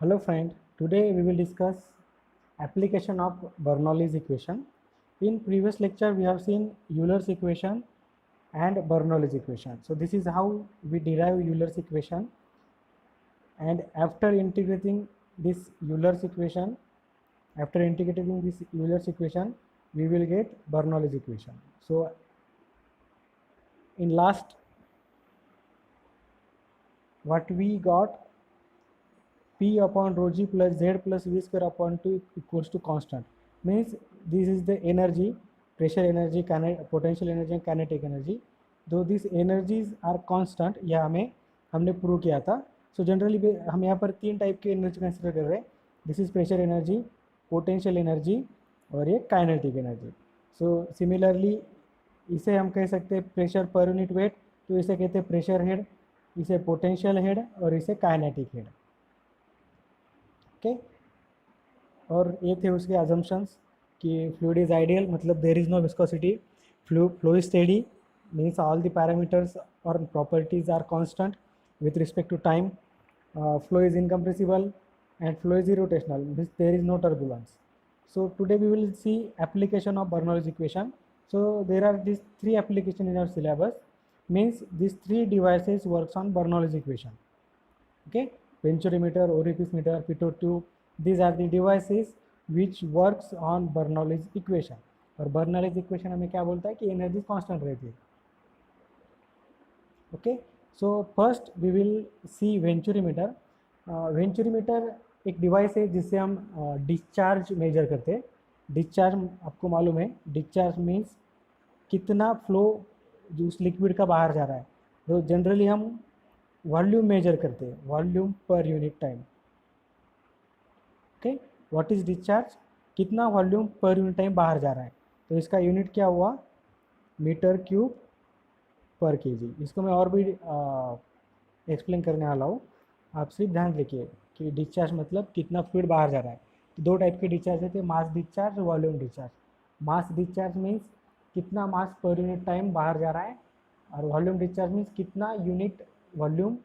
Hello friend, today we will discuss application of Bernoulli's equation. In previous lecture we have seen Euler's equation and Bernoulli's equation. So this is how we derive Euler's equation, and after integrating this Euler's equation, we will get Bernoulli's equation. So in last what we got, P upon rho g plus z plus v square upon 2 equals to constant. Means this is the energy, pressure energy, potential energy and kinetic energy. Though these energies are constant, यह हमने prove किया था. So generally हम यहाँ पर तीन type की energy consider कर रहे हैं. This is pressure energy, potential energy और ये काइनेटिक एनर्जी. सो सिमिलरली इसे हम कह सकते हैं प्रेशर पर यूनिट वेट, तो इसे कहते हैं प्रेशर हेड, इसे पोटेंशियल हेड और इसे काइनेटिक हेड. ओके और ये थे उसके अजम्पशंस कि फ्लूइड इज आइडियल, मतलब there is no viscosity, flow is steady means all the parameters और properties are constant with respect to time, flow is incompressible and flow is irrotational, means there is no turbulence. So today we will see application of Bernoulli's equation. So there are these three applications in our syllabus, means these three devices works on Bernoulli's equation. Okay, venturimeter, orifice meter, pitot tube, these are the devices which works on Bernoulli's equation. और Bernoulli's equation हमें क्या बोलता है कि energy constant रहती है. Okay, so first we will see venturimeter. Venturimeter एक device है जिससे हम डिस्चार्ज मेजर करते हैं. डिस्चार्ज आपको मालूम है, डिस्चार्ज मीन्स कितना फ्लो जो उस लिक्विड का बाहर जा रहा है. तो जनरली हम वॉल्यूम मेजर करते हैं, volume per unit time. Okay, what is discharge, कितना वॉल्यूम पर यूनिट टाइम बाहर जा रहा है. तो इसका यूनिट क्या हुआ, मीटर क्यूब पर केजी. इसको मैं और भी एक्सप्लेन करने वाला हूँ, आप सिर्फ ध्यान रखिए कि डिस्चार्ज मतलब कितना फ्लूइड बाहर जा रहा है. तो दो टाइप के डिस्चार्ज रहते हैं, मास डिस्चार्ज और वॉल्यूम डिस्चार्ज. मास डिस्चार्ज मीन्स कितना मास पर यूनिट टाइम बाहर जा रहा है, और वॉल्यूम डिस्चार्ज मीन्स कितना यूनिट वॉल्यूम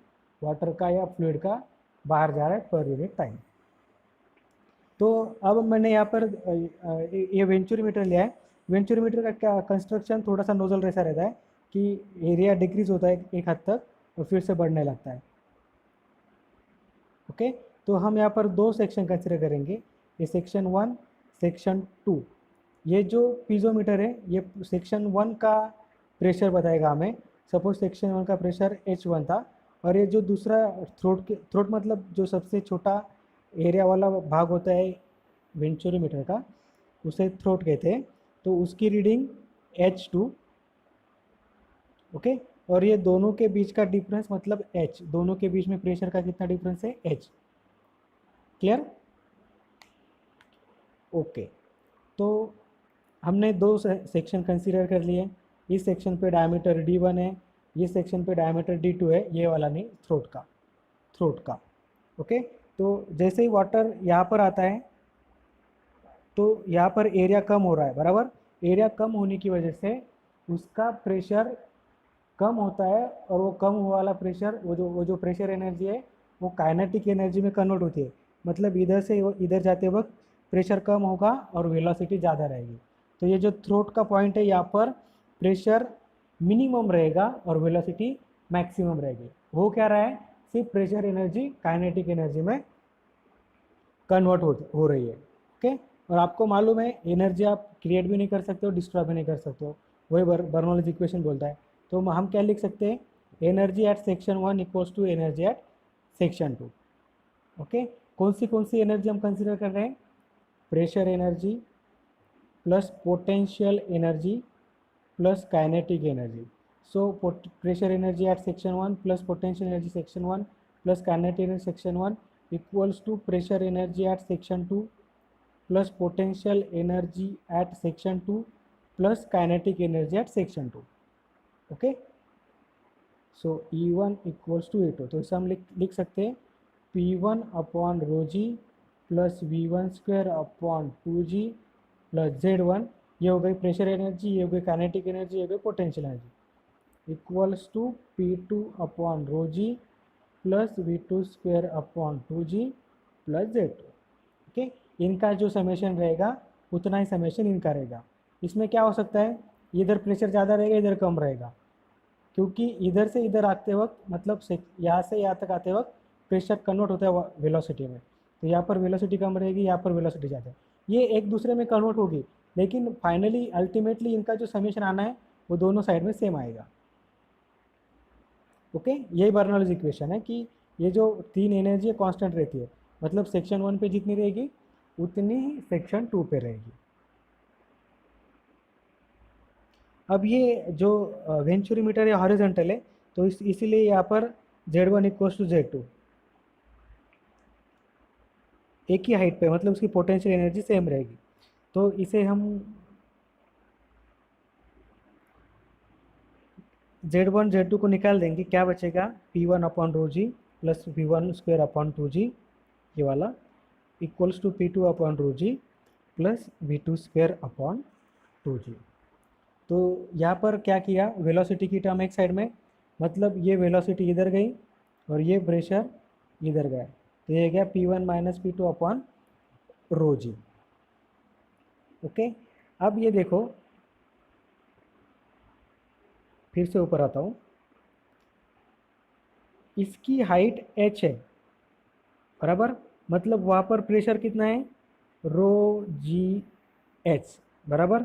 वाटर का या फ्लूइड का बाहर जा रहा है पर यूनिट टाइम. तो अब मैंने यहाँ पर ये वेंचुरीमीटर लिया है. वेंचुरीमीटर का क्या कंस्ट्रक्शन, थोड़ा सा नोजल जैसा रहता है कि एरिया डिक्रीज होता है एक हद तक और फिर से बढ़ने लगता है. ओके, तो हम यहाँ पर दो सेक्शन कंसिडर करेंगे, ये सेक्शन 1, सेक्शन 2. ये जो पीजोमीटर है ये सेक्शन 1 का प्रेशर बताएगा हमें. सपोज सेक्शन 1 का प्रेशर H1 था, और ये जो दूसरा थ्रोट मतलब जो सबसे छोटा एरिया वाला भाग होता है वेंचुरीमीटर का, उसे थ्रोट कहते हैं. तो उसकी रीडिंग H2. ओके, और ये दोनों के बीच का डिफरेंस मतलब H, दोनों के बीच में प्रेशर का कितना डिफरेंस है, H. क्लियर? ओके, तो हमने दो सेक्शन कंसीडर कर लिए. इस सेक्शन पे डायमीटर D1 है, ये सेक्शन पे डायमीटर D2 है, ये वाला नहीं, थ्रोट का. ओके, तो जैसे ही वाटर यहाँ पर आता है तो यहाँ पर एरिया कम हो रहा है, बराबर. एरिया कम होने की वजह से उसका प्रेशर कम होता है, और वो कम हुआ वाला प्रेशर, वो जो प्रेशर एनर्जी है वो काइनेटिक एनर्जी में कन्वर्ट होती है. मतलब इधर से इधर जाते वक्त प्रेशर कम होगा और वेलोसिटी ज़्यादा रहेगी. तो ये जो थ्रोट का पॉइंट है यहाँ पर प्रेशर मिनिमम रहेगा और वेलोसिटी मैक्सिमम रहेगी. हो क्या रहा है, सिर्फ प्रेशर एनर्जी काइनेटिक एनर्जी में कन्वर्ट हो रही है. ओके, और आपको मालूम है एनर्जी आप क्रिएट भी नहीं कर सकते हो, डिस्ट्रॉय भी नहीं कर सकते हो, वही बर्नौलीज इक्वेशन बोलता है. तो हम क्या लिख सकते हैं, energy at section 1 equals to energy at section 2. Okay, कौन सी एनर्जी हम कंसिडर कर रहे हैं, pressure energy plus potential energy plus kinetic energy. So pressure energy at section 1 plus potential energy section 1 plus kinetic energy section 1 equals to pressure energy at section 2 plus potential energy at section 2 plus kinetic energy at section 2. Okay, so E1 equals to E2. तो इसे हम लिख सकते हैं P1 upon rho g plus V1 square upon 2G plus Z1. ये हो गई pressure energy, ये हो गई काइनेटिक एनर्जी, ये हो गई potential energy, equals to P2 upon rho g plus V2 square upon 2G plus Z2। Okay, इनका जो समेशन रहेगा उतना ही समेशन इनका रहेगा। इसमें क्या हो सकता है, इधर प्रेशर ज़्यादा रहेगा, इधर कम रहेगा, क्योंकि इधर से इधर आते वक्त मतलब से यहाँ से यहाँ तक आते वक्त प्रेशर कन्वर्ट होता है वेलोसिटी में। तो यहाँ पर वेलोसिटी कम रहेगी, यहाँ पर वेलोसिटी ज़्यादा है, ये एक दूसरे में कन्वर्ट होगी, लेकिन फाइनली अल्टीमेटली इनका जो समेशन आना है वो दोनों साइड में सेम आएगा। ओके, यही बर्नौलीज इक्वेशन है कि ये जो तीन एनर्जी है कांस्टेंट रहती है, मतलब सेक्शन 1 पे जितनी रहेगी उतनी ही सेक्शन 2 पे रहेगी। अब ये जो वेंचुरीमीटर है हॉरिजॉन्टल है, तो इसीलिए यहाँ पर Z1 इक्वल्स टू Z2, एक ही हाइट पे, मतलब उसकी पोटेंशियल एनर्जी सेम रहेगी। तो इसे हम Z1 Z2 को निकाल देंगे, क्या बचेगा, P1 upon rho g plus V1 square upon 2G, ये वाला equals to P2 upon rho g plus V2 square upon 2G। तो यहाँ पर क्या किया, वेलोसिटी की टर्म एक साइड में, मतलब ये वेलोसिटी इधर गई और ये प्रेशर इधर गया, तो ये गया P1 minus P2 upon rho g. Okay, अब ये देखो, फिर से ऊपर आता हूँ, इसकी हाइट h है बराबर, मतलब वहाँ पर प्रेशर कितना है, रो जी एच बराबर।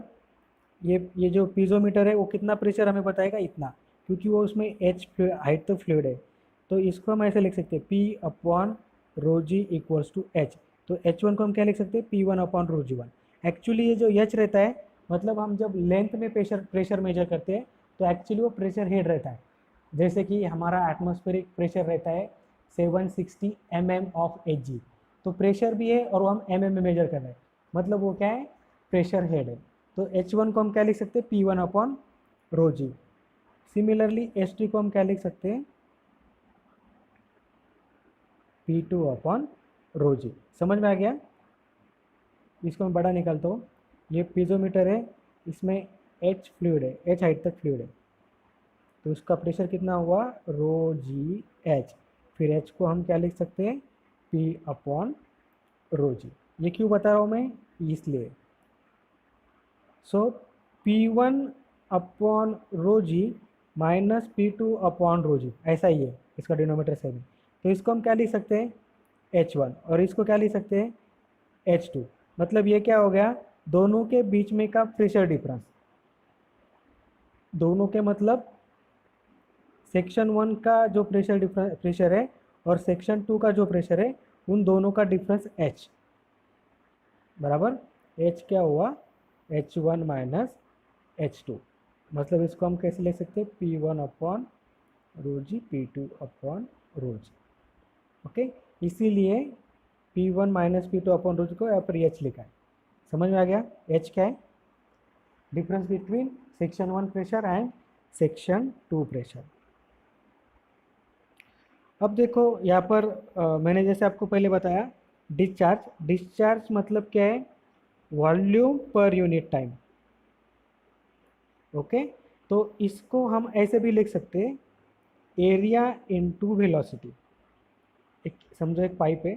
ये जो पीजोमीटर है वो कितना प्रेशर हमें बताएगा, इतना, क्योंकि वो उसमें एच हाइट तो फ्लूइड है। तो इसको हम ऐसे लिख सकते हैं P upon rho g equals to h. तो H1 को हम क्या लिख सकते हैं, P1 upon rho g one. Actually ये जो एच रहता है, मतलब हम जब लेंथ में प्रेशर मेजर करते हैं तो एक्चुअली वो प्रेशर हेड रहता है। जैसे कि हमारा एटमॉस्फेरिक प्रेशर रहता है 760 mm ऑफ Hg, तो प्रेशर भी है और वो हम mm में मेजर कर रहे हैं, मतलब वो क्या है, प्रेशर हेड है। तो H1 को हम क्या लिख सकते हैं, P1 अपॉन रो जी। सिमिलरली H2 को हम क्या लिख सकते हैं, P2 अपॉन रो जी। समझ में आ गया, इसको मैं बड़ा निकालता हूँ, ये पीजोमीटर है, इसमें H फ्लूइड है, H हाइट तक फ्लूइड है, तो उसका प्रेशर कितना हुआ, रो जी एच। फिर एच को हम क्या लिख सकते हैं, P अपॉन रो जी। ये क्यों बता रहा हूँ मैं, इसलिए सो P1 अपॉन रो जी माइनस P2 अपॉन रो जी, ऐसा ही है, इसका डिनोमीटर सेम है। तो इसको हम क्या लिख सकते हैं, H1, और इसको क्या लिख सकते हैं, H2। मतलब ये क्या हो गया, दोनों के बीच में का प्रेशर डिफरेंस, दोनों के मतलब सेक्शन 1 का जो प्रेशर है और सेक्शन 2 का जो प्रेशर है, उन दोनों का डिफरेंस H बराबर, H क्या हुआ, H1 माइनस H2। मतलब इसको हम कैसे लिख सकते हैं, P1 अपॉन रो जी, P2 upon rho g. Okay, इसीलिए P1 minus P2 upon rho जी को यहाँ पर H लिखा है। समझ में आ गया, H क्या है, difference between section 1 pressure and section 2 pressure. अब देखो यहाँ पर मैंने जैसे आपको पहले बताया, डिस्चार्ज मतलब क्या है, volume per unit time. Okay, तो इसको हम ऐसे भी लिख सकते हैं, एरिया इनटू वेलोसिटी। एक समझो, एक पाइप है,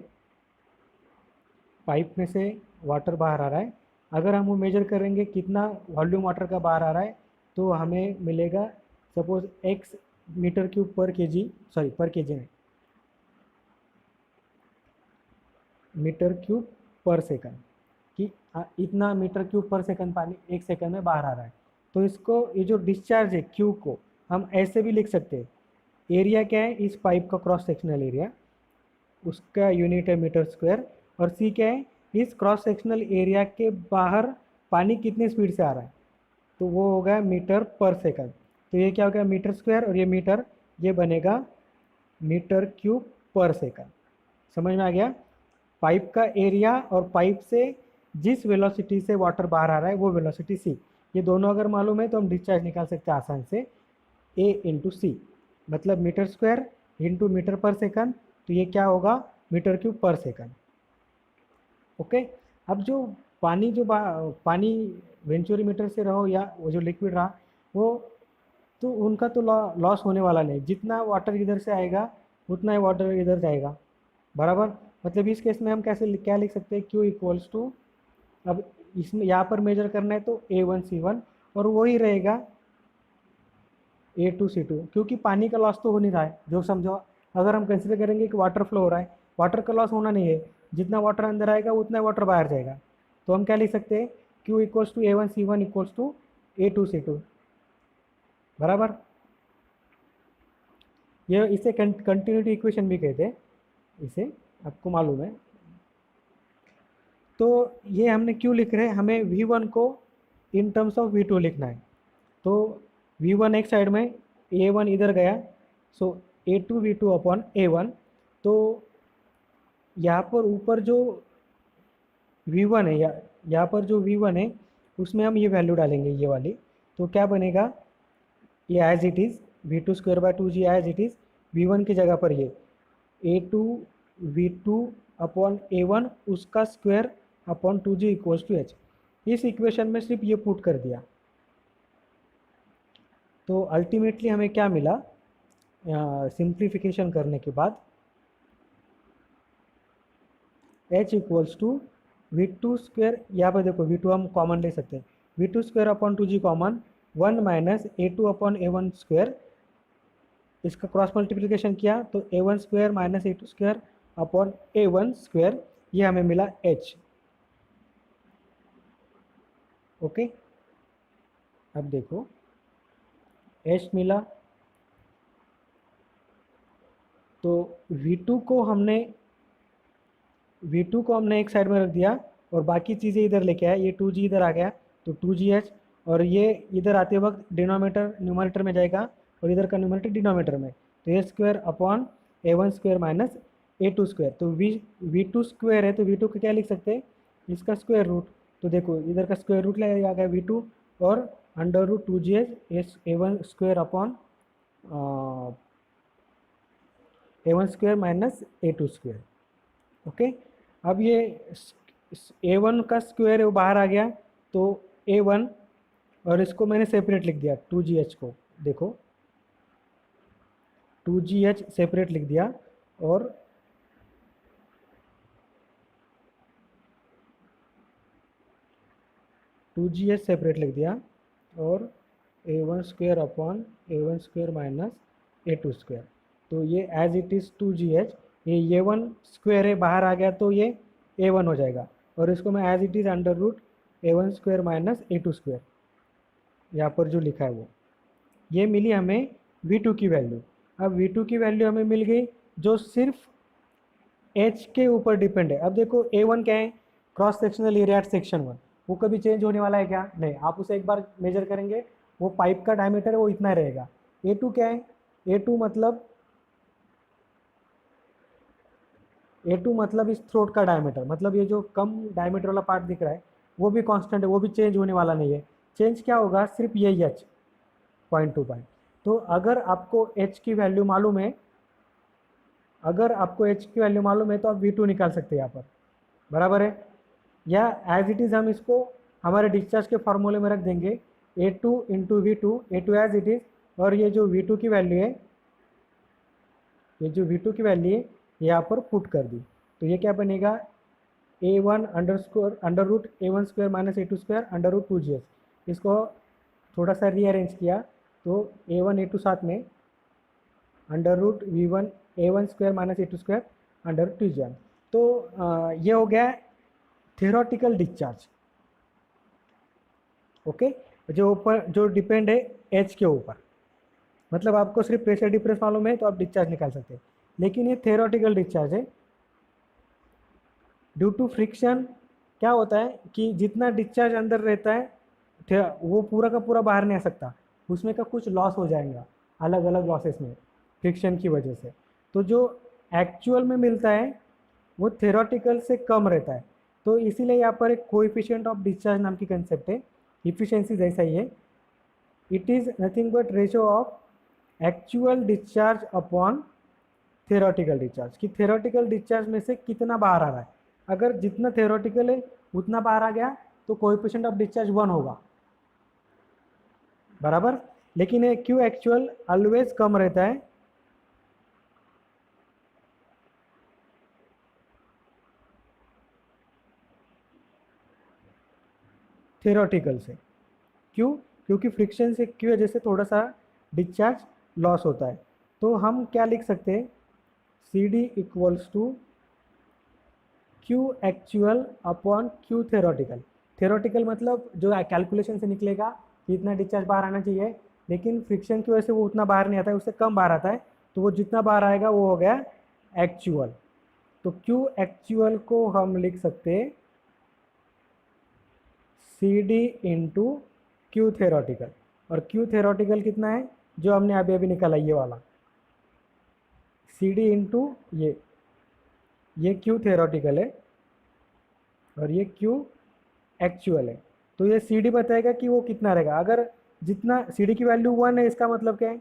पाइप में से वाटर बाहर आ रहा है, अगर हम वो मेजर करेंगे कितना वॉल्यूम वाटर का बाहर आ रहा है, तो हमें मिलेगा सपोज x मीटर क्यूब पर केजी, सॉरी पर केजी नहीं, मीटर क्यूब पर सेकंड, कि इतना मीटर क्यूब पर सेकंड पानी एक सेकंड में बाहर आ रहा है। तो इसको, ये जो डिस्चार्ज है क्यू को हम ऐसे भी लिख सकते हैं, एरिया क्या है, इस पाइप का क्रॉस सेक्शनल एरिया, उसका यूनिट है मीटर स्क्वायर, और सी क्या है, इस क्रॉस सेक्शनल एरिया के बाहर पानी कितने स्पीड से आ रहा है, तो वो हो गया मीटर पर सेकंड। तो ये क्या हो गया, मीटर स्क्वायर और ये मीटर, ये बनेगा मीटर क्यूब पर सेकंड। समझ में आ गया, पाइप का एरिया और पाइप से जिस वेलोसिटी से वाटर बाहर आ रहा है वो वेलोसिटी सी, ये दोनों अगर मालूम है तो हम डिस्चार्ज निकाल सकते हैं आसान से, ए इंटू सी, मतलब मीटर स्क्वायर इंटू मीटर पर सेकंड, तो ये क्या होगा, मीटर क्यूब पर सेकंड। ओके, अब जो पानी पानी वेंचुरी मीटर से रहो या वो जो लिक्विड रहा, वो तो उनका तो लॉस होने वाला नहीं, जितना वाटर इधर से आएगा उतना ही वाटर इधर जाएगा बराबर। मतलब इस केस में हम कैसे क्या लिख सकते हैं, Q इक्वल्स टू, अब इसमें यहाँ पर मेजर करना है तो A1C1 और वही रहेगा A2C2, क्योंकि पानी का लॉस तो हो नहीं रहा है, जो समझो अगर हम कंसिडर करेंगे कि वाटर फ्लो हो रहा है, वाटर का लॉस होना नहीं है, जितना वाटर अंदर आएगा उतना वाटर बाहर जाएगा, तो हम क्या लिख सकते हैं, Q equals to A1C1 equals to A2C2, बराबर। ये इसे कंटिन्यूटी इक्वेशन भी कहते हैं, इसे आपको मालूम है। तो ये हमने क्यों लिख रहे हैं, हमें V1 को इन टर्म्स ऑफ V2 लिखना है, तो V1 एक साइड में, A1 इधर गया, सो A2V2 अपॉन A1, तो यहाँ पर ऊपर जो V1 है, यहाँ पर जो V1 है उसमें हम ये वैल्यू डालेंगे, ये वाली, तो क्या बनेगा, ये as it is V2 square by 2G as it is, V1 की जगह पर ये A2V2 अपॉन A1 उसका square upon 2G equals to H। इस इक्वेशन में सिर्फ ये पुट कर दिया, तो अल्टीमेटली हमें क्या मिला, सिंप्लीफिकेशन करने के बाद H equals to V2 square, यहाँ पर देखो V2 हम कॉमन ले सकते हैं, V2 square upon 2G common, 1 minus A2 upon A1 square, इसका क्रॉस मल्टीप्लिकेशन किया तो A1 square minus A2 square upon A1 square, ये हमें मिला H। ओके, अब देखो H मिला, तो V2 को हमने एक साइड में रख दिया और बाकी चीज़ें इधर लेके आए, ये 2G इधर आ गया तो 2GH, और ये इधर आते वक्त डिनोमिनेटर न्यूमरेटर में जाएगा और इधर का न्यूमरेटर डिनोमिनेटर में, तो A square upon A1 square minus A2 square, तो V2 स्क्वायर है तो V2 को क्या लिख सकते हैं, इसका स्क्वायर रूट, तो देखो इधर का स्क्वायर रूट ले आ गया V2 और under root 2GH A1 square upon A1 square minus A2 square. Okay, अब ये A1 का स्क्वायर है वो बाहर आ गया, तो A1, और इसको मैंने सेपरेट लिख दिया 2GH को, देखो 2GH सेपरेट लिख दिया, और सेपरेट लिख दिया, और A1 square upon A1 square minus A2 square, तो ये एज इट इज़ 2GH, ये A1 स्क्वायर है बाहर आ गया तो ये A1 हो जाएगा, और इसको मैं as it is under root A1 square minus A2 square, यहाँ पर जो लिखा है वो, ये मिली हमें V2 की वैल्यू। अब V2 की वैल्यू हमें मिल गई जो सिर्फ H के ऊपर डिपेंड है। अब देखो A1 क्या है, cross sectional area at section 1, वो कभी चेंज होने वाला है क्या, नहीं, आप उसे एक बार मेजर करेंगे, वो पाइप का डायमीटर है वो इतना रहेगा। A2 क्या है, A2 मतलब इस थ्रोट का डायमीटर, मतलब ये जो कम डायमीटर वाला पार्ट दिख रहा है वो भी कांस्टेंट है, वो भी चेंज होने वाला नहीं है। चेंज क्या होगा, सिर्फ ये H, पॉइंट टू पॉइंट। तो अगर आपको H की वैल्यू मालूम है, तो आप V2 निकाल सकते हैं यहाँ पर, बराबर है, या एज इट इज़ हम इसको हमारे डिस्चार्ज के फार्मूले में रख देंगे, A2 into V2, A2 as it is, और ये जो V2 की वैल्यू है, यहाँ पर पुट कर दी, तो ये क्या बनेगा, A1 under root A1 square minus A2 square under root 2GH, इसको थोड़ा सा रीअरेंज किया तो A1 A2 साथ में under root V1 A1 square minus A2 square under root 2GH, तो ये हो गया थ्योरेटिकल डिस्चार्ज। ओके, जो ऊपर जो डिपेंड है H के ऊपर, मतलब आपको सिर्फ प्रेशर डिफरेंस मालूम है तो आप डिस्चार्ज निकाल सकते हैं, लेकिन ये थ्योरेटिकल डिस्चार्ज है। ड्यू टू फ्रिक्शन क्या होता है कि जितना डिस्चार्ज अंदर रहता है वो पूरा का पूरा बाहर नहीं आ सकता, उसमें का कुछ लॉस हो जाएगा अलग अलग लॉसेस में फ्रिक्शन की वजह से, तो जो एक्चुअल में मिलता है वो थ्योरेटिकल से कम रहता है, तो इसीलिए यहाँ पर एक कोएफिशिएंट ऑफ डिस्चार्ज नाम की कंसेप्ट है, इफिशिएंसी जैसा ही है, it is nothing but ratio of actual discharge upon theoretical discharge, कि थ्योरेटिकल डिस्चार्ज में से कितना बाहर आ रहा है, अगर जितना थ्योरेटिकल है उतना बाहर आ गया तो कोएफिशिएंट ऑफ डिस्चार्ज 1 होगा, बराबर, लेकिन ये क्यू एक्चुअल ऑलवेज कम रहता है, थेरोटिकल से। क्यों? क्योंकि फ्रिक्शन से की वजह से थोड़ा सा डिस्चार्ज लॉस होता है। तो हम क्या लिख सकते हैं, C D equals to Q actual upon Q theoretical. Theoretical मतलब जो कैलकुलेशन से निकलेगा कि इतना डिस्चार्ज बाहर आना चाहिए, लेकिन फ्रिक्शन की वजह से वो उतना बाहर नहीं आता है, उससे कम बाहर आता है, तो वो जितना बाहर आएगा वो हो गया एक्चुअल। तो क्यू एक्चुअल को हम लिख सकते हैं C D into Q theoretical. और क्यू थेरोटिकल कितना है, जो हमने अभी अभी निकाला ये वाला, सी डी इंटू ये क्यू थेरोटिकल है और ये क्यू एक्चुअल है। तो ये सी डी बताएगा कि वो कितना रहेगा। अगर जितना सी डी की वैल्यू 1 है, इसका मतलब क्या है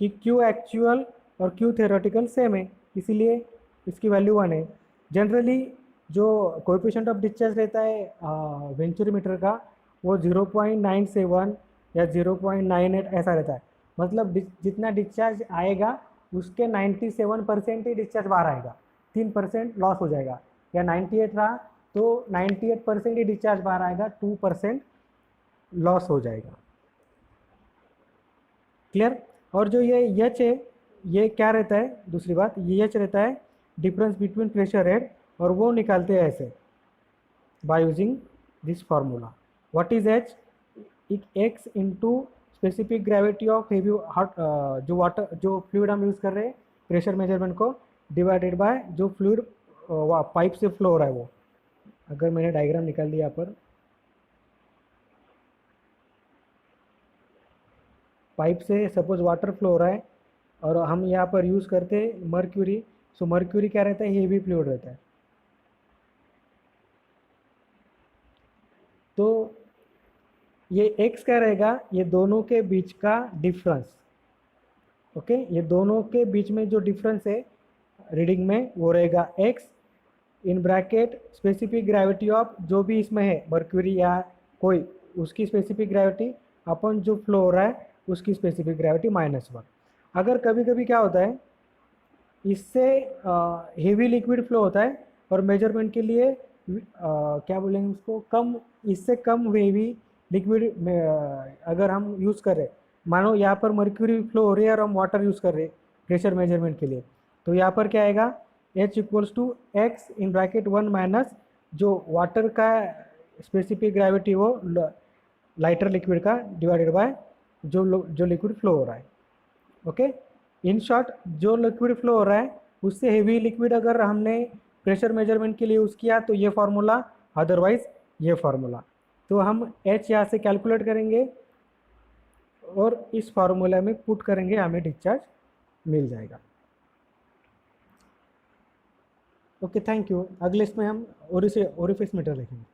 कि क्यू एक्चुअल और क्यू थेरोटिकल सेम है, इसीलिए इसकी वैल्यू 1 है। जनरली जो कोएफिशिएंट ऑफ डिस्चार्ज रहता है वेंचुरीमीटर का, वो 0.97 या 0.98 ऐसा रहता है। मतलब जितना डिस्चार्ज आएगा उसके 97% ही डिस्चार्ज बाहर आएगा, 3% लॉस हो जाएगा। या 98 रहा तो 98% ही डिस्चार्ज बाहर आएगा, 2% लॉस हो जाएगा। क्लियर? और जो ये एच है, ये क्या रहता है, दूसरी बात ये एच रहता है डिफरेंस बिटवीन प्रेशर हेड, और वो निकालते हैं ऐसे by using this formula. What is H? X into specific gravity of heavy hot, जो वाटर जो फ्लूइड हम यूज़ कर रहे हैं प्रेशर मेजरमेंट को, डिवाइडेड बाय जो फ्लूइड पाइप से फ्लो हो रहा है वो। अगर मैंने डायग्राम निकाल दिया यहाँ पर, पाइप से सपोज वाटर फ्लो हो रहा है और हम यहाँ पर यूज़ करते हैं मर्क्यूरी। सो मर्क्यूरी क्या रहता है, हेवी फ्लूइड रहता है। तो ये x क्या रहेगा, ये दोनों के बीच का डिफरेंस। ओके, ये दोनों के बीच में जो डिफरेंस है रीडिंग में, वो रहेगा x in bracket specific gravity of जो भी इसमें है मर्क्यूरी या कोई, उसकी स्पेसिफिक ग्रेविटी अपन जो फ्लो हो रहा है उसकी स्पेसिफिक ग्रेविटी -1। अगर कभी कभी क्या होता है, इससे हेवी लिक्विड फ्लो होता है और मेजरमेंट के लिए क्या बोलेंगे उसको, कम, इससे कम हेवी लिक्विड अगर हम यूज़ कर रहे हैं, मानो यहाँ पर मर्क्यूरी फ्लो हो रही है और हम वाटर यूज़ कर रहे हैं प्रेशर मेजरमेंट के लिए, तो यहाँ पर क्या आएगा, H equals to X in bracket 1 minus जो वाटर का स्पेसिफिक ग्रेविटी वो लाइटर लिक्विड का डिवाइडेड बाय जो लिक्विड फ्लो हो रहा है। ओके, इन शॉर्ट जो लिक्विड फ्लो हो रहा है उससे हेवी लिक्विड अगर हमने प्रेशर मेजरमेंट के लिए यूज़ किया तो ये फार्मूला, अदरवाइज ये फार्मूला। तो हम H यहाँ से कैलकुलेट करेंगे और इस फार्मूला में पुट करेंगे, हमें डिस्चार्ज मिल जाएगा। Okay, thank you. अगले इसमें हम ओरिफिस मीटर देखेंगे।